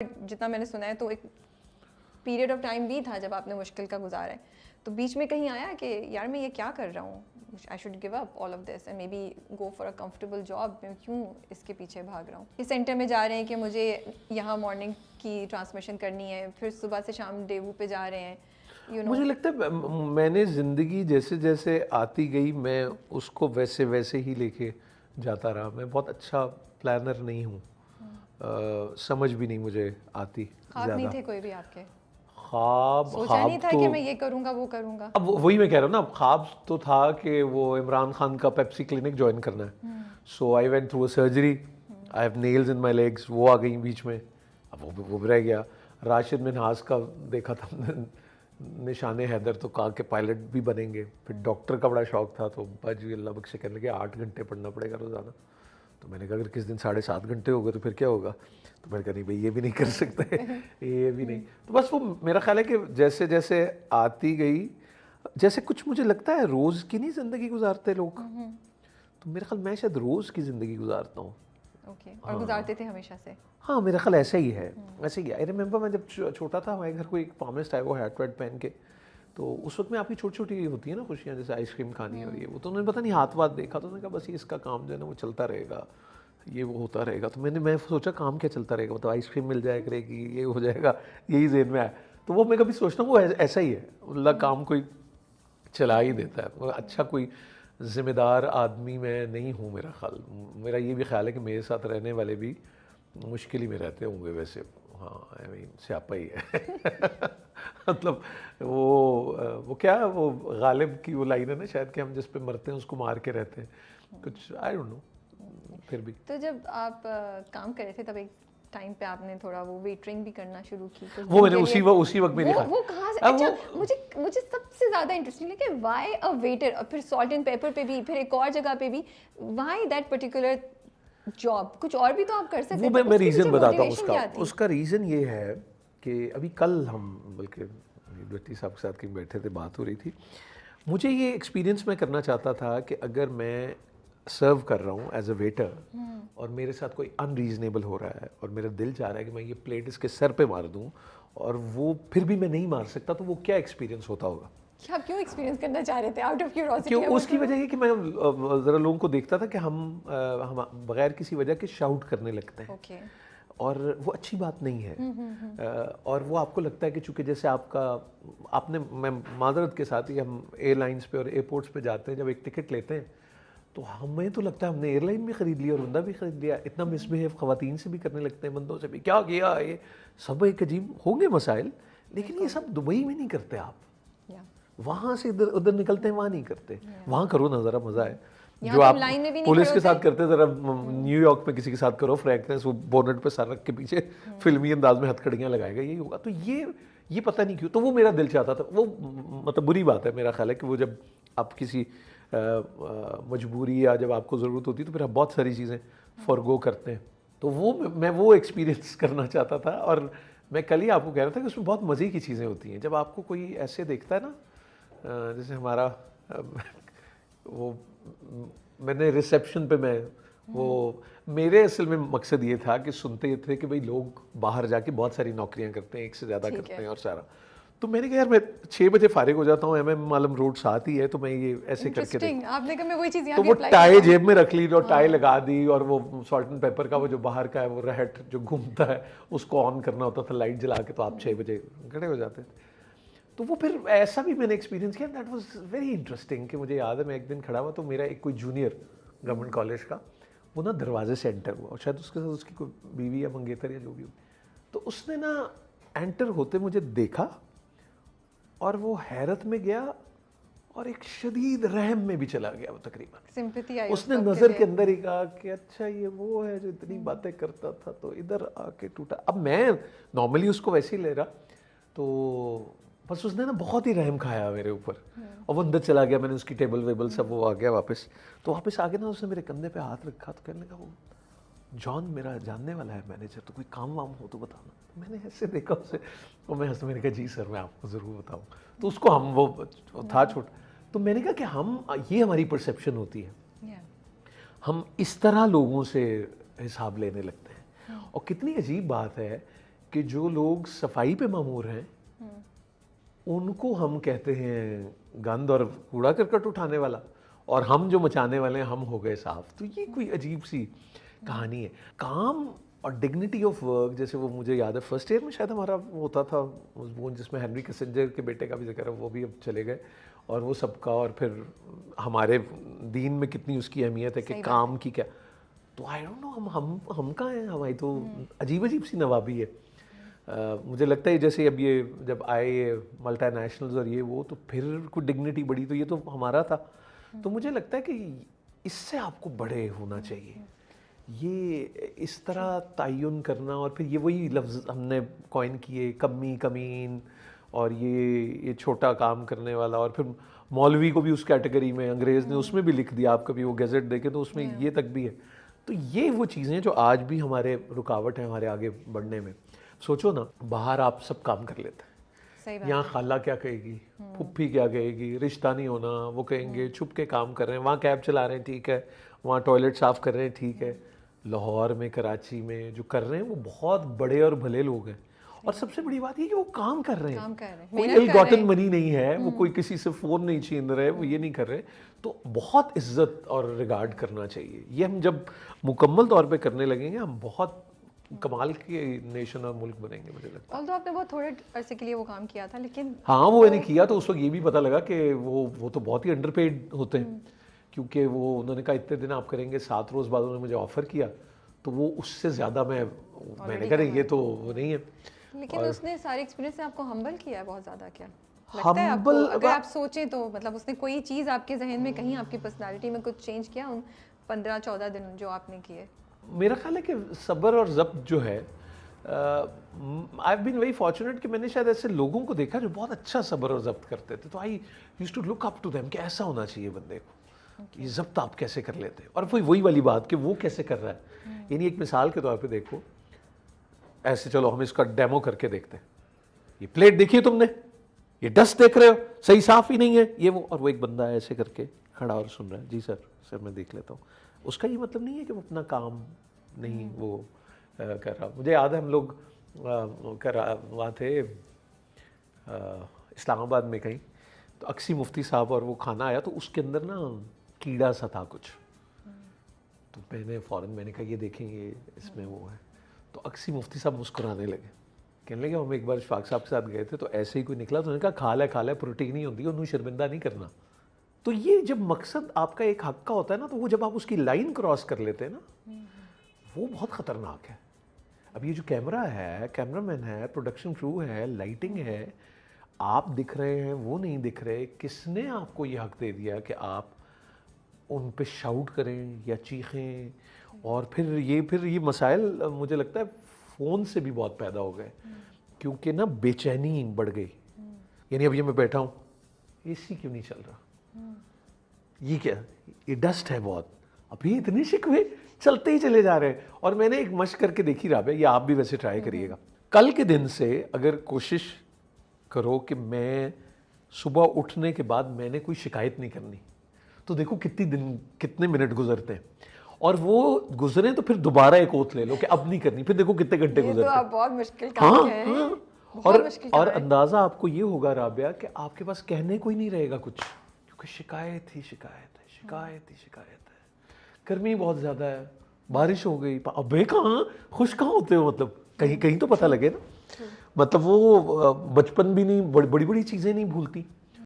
जितना मैंने सुना है तो एक पीरियड ऑफ टाइम भी था जब आपने मुश्किल का गुजारा है, तो बीच में कहीं आया कि यार मैं ये क्या कर रहा हूँ, I should give up all of this and may be go for a comfortable job, मैं क्यों इसके पीछे भाग रहा हूँ। इस सेंटर में जा रहे हैं कि मुझे यहाँ मॉर्निंग की ट्रांसमिशन करनी है, फिर सुबह से शाम डेवू पे जा रहे हैं, मुझे लगता है मैंने ज़िंदगी जैसे जैसे आती गई मैं उसको वैसे वैसे ही लेके जाता रहा। मैं बहुत अच्छा प्लानर नहीं हूँ, समझ भी नहीं मुझे आती ख्वाब नहीं थे कोई भी आपके? ख्वाब सोचा नहीं था तो, कि मैं ये करूँगा वो करूँगा? अब वही मैं कह रहा हूँ ना, ख्वाब तो था कि वो इमरान खान का पेप्सी क्लिनिक ज्वाइन करना है। So I went through a surgery, I have nails in my legs, वो आ गई बीच में, अब वो भी रह गया। राशिद मिन्हास का देखा था निशाने हैदर, तो कहा कि पायलट भी बनेंगे। फिर डॉक्टर का बड़ा शौक था, तो बाजी अल्लाह बख्शे कहने लगे 8 घंटे पढ़ना पड़ेगा रोज़ाना। तो मैंने कहा अगर किस दिन 7.5 घंटे हो गए तो फिर क्या होगा। तो मैंने कहा नहीं भाई ये भी नहीं कर सकते ये भी नहीं। तो बस वो मेरा ख्याल है कि जैसे जैसे आती गई, जैसे कुछ मुझे लगता है रोज़ की नहीं ज़िंदगी गुजारते लोग, तो मेरा ख्याल मैं शायद रोज़ की ज़िंदगी गुजारता हूँ। ओके, और गुजारते थे हमेशा से? हाँ मेरा ख्याल ऐसा ही है, ऐसे ही। आई रिमेंबर मैं जब छोटा था हमारे घर को एक फार्मिस्ट आया, वो हैट वैट पहन के, तो उस वक्त में आपकी छोटी छोटी होती है ना खुशियाँ, जैसे आइसक्रीम खानी और ये वो, तो उन्होंने पता नहीं हाथ वाथ देखा, तो उन्होंने कहा बस ये इसका काम जो है ना वो चलता रहेगा, ये वो होता रहेगा। तो मैं सोचा काम क्या चलता रहेगा, मतलब आइसक्रीम मिल जाया करेगी, ये हो जाएगा, यही जेहन में आया। तो वो मैं कभी सोचता हूँ वो ऐसा ही है, मतलब काम कोई चला ही देता है। अच्छा कोई ज़िम्मेदार आदमी मैं नहीं हूँ मेरा ख्याल। मेरा ये भी ख्याल है कि मेरे साथ रहने वाले भी मुश्किल ही में रहते होंगे वैसे। हाँ आई मीन स्यापा ही है मतलब वो क्या वो गालिब की वो लाइन है ना शायद, कि हम जिस पे मरते हैं उसको मार के रहते हैं, कुछ आई डोंट नो। फिर भी तो जब आप काम कर रहे थे तब एक टाइम पे आपने थोड़ा वो वेटरिंग भी करना शुरू की, वो मैंने उसी वक्त मेरी वो कहाँ से? अच्छा, मुझे सबसे ज्यादा इंटरेस्टिंग लगे व्हाई अ वेटर, और फिर सॉल्ट एंड पेपर पे भी, फिर एक और जगह पे भी, व्हाई दैट पर्टिकुलर जॉब? कुछ और भी तो आप कर सकते वो मैं रीज़न बताता हूँ उसका रीज़न ये है कि अभी कल हम बल्कि भट्टी साहब के साथ कहीं बैठे थे, बात हो रही थी, मुझे ये एक्सपीरियंस मैं करना चाहता था कि अगर मैं सर्व कर रहा हूँ एज अ वेटर और मेरे साथ कोई अनरीजनेबल हो रहा है और मेरा दिल चाह रहा है कि मैं ये प्लेट इसके सर पे मार दूँ और वो फिर भी मैं नहीं मार सकता, तो वो क्या एक्सपीरियंस होता होगा। आप क्यों एक्सपीरियंस करना चाह रहे थे? Out of curiosity? क्यों? उसकी वजह ये कि मैं ज़रा लोगों को देखता था कि हम बगैर किसी वजह के शाउट करने लगते हैं। ओके। और वो अच्छी बात नहीं है। और वो आपको लगता है कि चूँकि जैसे आपने मैं माजरत के साथ ही हम एयरलाइंस पे और एयरपोर्ट्स पे जाते हैं, जब एक टिकट लेते हैं तो हमें तो लगता है हमने एयरलाइन भी ख़रीद लिया और बंदा भी ख़रीद लिया। इतना मिसबिहेव ख़वातीन से भी करने लगते हैं, बंदों से भी, क्या किया ये सब एक अजीब होंगे मसाइल। लेकिन ये सब दुबई में नहीं करते आप, वहाँ से इधर उधर निकलते हैं, वहाँ नहीं करते। वहाँ करो ना ज़रा, मज़ा है। जो आप पुलिस के साथ करते ज़रा न्यूयॉर्क में किसी के साथ करो फ्रैंकनेस, वो बोनट पे सर रख के पीछे फिल्मी अंदाज में हथकड़ियाँ लगाएगा, यही होगा। तो ये पता नहीं क्यों, तो वो मेरा दिल चाहता था। वो मतलब बुरी बात है मेरा ख्याल है कि वो जब आप किसी मजबूरी या जब आपको ज़रूरत होती है तो फिर आप बहुत सारी चीज़ें फॉरगो करते हैं। तो मैं वो एक्सपीरियंस करना चाहता था। और मैं कल ही आपको कह रहा था कि उसमें बहुत मज़े की चीज़ें होती हैं जब आपको कोई ऐसे देखता है ना, जैसे हमारा वो मैंने रिसेप्शन पे वो मेरे असल में मकसद ये था कि सुनते थे कि भाई लोग बाहर जाके बहुत सारी नौकरियां करते हैं, एक से ज़्यादा करते हैं और सारा। तो मैंने कहा यार मैं 6 बजे फारिग हो जाता हूँ, MM आलम रोड साथ ही है, तो मैं ये ऐसे करके देखूं। आपने कहा मैं वही चीज़ तो वो टाई जेब में रख ली और टाई लगा दी, और वो सॉल्ट एंड पेपर का वो जो बाहर का है वो रहट जो घूमता है उसको ऑन करना होता था लाइट जला के, तो आप 6 बजे खड़े हो जाते थे। तो वो फिर ऐसा भी मैंने एक्सपीरियंस किया, दैट वाज वेरी इंटरेस्टिंग। कि मुझे याद है मैं एक दिन खड़ा हुआ, तो मेरा एक कोई जूनियर गवर्नमेंट कॉलेज का, वो ना दरवाजे से एंटर हुआ, और शायद उसके साथ उसकी कोई बीवी या मंगेतर या जो भी हो, तो उसने ना एंटर होते मुझे देखा और वो हैरत में गया और एक शदीद रहम में भी चला गया वो तकरीबन। सिंपैथी आई उसने नज़र के अंदर ही कहा कि अच्छा ये वो है जो इतनी बातें करता था, तो इधर आके टूटा। अब मैं नॉर्मली उसको वैसे ही ले रहा, तो बस उसने ना बहुत ही रहम खाया मेरे ऊपर, और वो अंदर चला गया। मैंने उसकी टेबल वेबल सब वो आ गया वापस, तो वापस आके ना उसने मेरे कंधे पे हाथ रखा, तो कहने लगा वो जॉन मेरा जानने वाला है मैनेजर, तो कोई काम वाम हो तो बताना। तो मैंने ऐसे देखा उसे, और मैंने कहा जी सर मैं आपको ज़रूर बताऊँ। तो उसको हम वो था छोटा, तो मैंने कहा कि ये हमारी परसेप्शन होती है, हम इस तरह लोगों से हिसाब लेने लगते हैं। और कितनी अजीब बात है कि जो लोग सफाई पे मामूर हैं उनको हम कहते हैं गंद और कूड़ा करकट उठाने वाला, और हम जो मचाने वाले हैं हम हो गए साफ। तो ये कोई अजीब सी कहानी है। काम और डिग्निटी ऑफ वर्क, जैसे वो मुझे याद है फर्स्ट ईयर में शायद हमारा वो होता था वो, जिसमें हेनरी किसिंजर के बेटे का भी जिक्र है, वो भी अब चले गए, और वो सबका, और फिर हमारे दीन में कितनी उसकी अहमियत है कि काम की क्या। तो आई डोंट नो हम कहाँ हैं, हमारी तो अजीब अजीब सी नवाबी है। मुझे लगता है जैसे अब ये जब आए मल्टीनेशनल्स और ये वो, तो फिर कोई डिग्निटी बढ़ी, तो ये तो हमारा था। तो मुझे लगता है कि इससे आपको बड़े होना चाहिए। ये इस तरह तयन करना, और फिर ये वही लफ्ज़ हमने कॉइन किए, कमी, कमीन, और ये छोटा काम करने वाला, और फिर मौलवी को भी उस कैटेगरी में अंग्रेज़ ने उसमें भी लिख दिया। आप कभी वो गैजेट देखें तो उसमें ये तक भी है। तो ये वो चीज़ें जो आज भी हमारे रुकावट हैं हमारे आगे बढ़ने में। सोचो ना, बाहर आप सब काम कर लेते हैं, यहाँ खाला क्या कहेगी, फुप्पी क्या कहेगी, रिश्ता नहीं होना, वो कहेंगे छुप के काम कर रहे हैं, वहाँ कैब चला रहे हैं ठीक है, वहाँ टॉयलेट साफ़ कर रहे हैं ठीक है। लाहौर में, कराची में जो कर रहे हैं वो बहुत बड़े और भले लोग हैं, और सबसे बड़ी बात ये कि वो काम कर रहे हैं, कोई इल गॉटन मनी नहीं है, वो कोई किसी से फ़ोन नहीं छीन रहे, वो ये नहीं कर रहे। तो बहुत इज्जत और रिगार्ड करना चाहिए। ये हम जब मुकम्मल तौर पे करने लगेंगे, हम बहुत कमाल के नेशन और मुल्क बनेंगे मुझे लगता है। ऑल्दो आपने बहुत थोड़े अरसे के लिए वो काम किया था, लेकिन हाँ वो मैंने किया, तो उस वक्त ये भी पता लगा कि वो तो बहुत ही अंडरपेड होते हैं, क्योंकि वो उन्होंने कहा इतने दिन आप करेंगे, 7 रोज़ बाद उन्होंने मुझे ऑफ़र किया, तो वो उससे ज़्यादा मैंने कहा ये तो वो नहीं है। लेकिन उसने सारे एक्सपीरियंस से आपको हम्बल किया है बहुत ज़्यादा, क्या लगता है आपको? अगर आप सोचें तो मतलब उसने कोई चीज़ आपके जहन में कहीं आपकी पर्सनालिटी में कुछ चेंज किया उन 15-14 दिन जो आपने किए? मेरा ख्याल है कि सब्र और ज़ब्त जो है, I have been very fortunate कि मैंने शायद ऐसे लोगों को देखा जो बहुत अच्छा सब्र और ज़ब्त करते थे, तो I used to look up to them कि ऐसा होना चाहिए बंदे को, ये ज़ब्त आप कैसे कर लेते हैं। और वही वाली बात कि वो कैसे कर रहा है। यानी एक मिसाल के तौर पे देखो, ऐसे चलो हम इसका डेमो करके देखते हैं, ये प्लेट देखिए तुमने, ये डस्ट देख रहे हो, सही साफ ही नहीं है ये वो, और वो एक बंदा ऐसे करके खड़ा और सुन रहा है, जी सर मैं देख लेता हूँ। उसका ये मतलब नहीं है कि वो अपना काम नहीं वो कर रहा। मुझे याद है हम लोग वहाँ थे इस्लामाबाद में कहीं, तो अक्सी मुफ्ती साहब और वो खाना आया, तो उसके अंदर ना कीड़ा सा था कुछ, तो मैंने कहा ये देखेंगे इसमें वो है। तो अक्सी मुफ्ती साहब मुस्कुराने लगे, कहने लगे हम एक बार शफाक साहब के साथ गए थे, तो ऐसे ही कोई निकला, तो उन्होंने कहा खा ले प्रोटीन ही होती है, उन्हें शर्मिंदा नहीं करना। तो ये जब मकसद आपका एक हक का होता है ना, तो वो जब आप उसकी लाइन क्रॉस कर लेते हैं ना, वो बहुत ख़तरनाक है। अब ये जो कैमरा है, कैमरामैन है, प्रोडक्शन क्रू है, लाइटिंग है, आप दिख रहे हैं वो नहीं दिख रहे, किसने आपको ये हक दे दिया कि आप उन पे शाउट करें या चीखें? और फिर ये मसाइल मुझे लगता है फ़ोन से भी बहुत पैदा हो गए, क्योंकि ना बेचैनी बढ़ गई। यानी अब ये मैं बैठा हूँ, एसी क्यों नहीं चल रहा, ये क्या, ये डस्ट है बहुत, अभी इतने शिकवे चलते ही चले जा रहे हैं। और मैंने एक मशक करके देखी राबे, ये आप भी वैसे ट्राई करिएगा, कल के दिन से अगर कोशिश करो कि मैं सुबह उठने के बाद मैंने कोई शिकायत नहीं करनी, तो देखो कितने मिनट गुजरते हैं, और वो गुजरे तो फिर दोबारा एक ओथ ले लो कि अब नहीं करनी, फिर देखो कितने घंटे गुजरते हैं। तो आप बहुत मुश्किल काम है। हाँ। और अंदाजा आपको ये होगा राबिया कि आपके पास कहने को ही नहीं रहेगा कुछ, क्योंकि शिकायत है। गर्मी बहुत ज़्यादा है, बारिश हो गई, अबे कहाँ खुश कहाँ होते हो, मतलब कहीं तो पता लगे ना। मतलब वो बचपन भी नहीं, बड़ी बड़ी चीज़ें नहीं भूलती।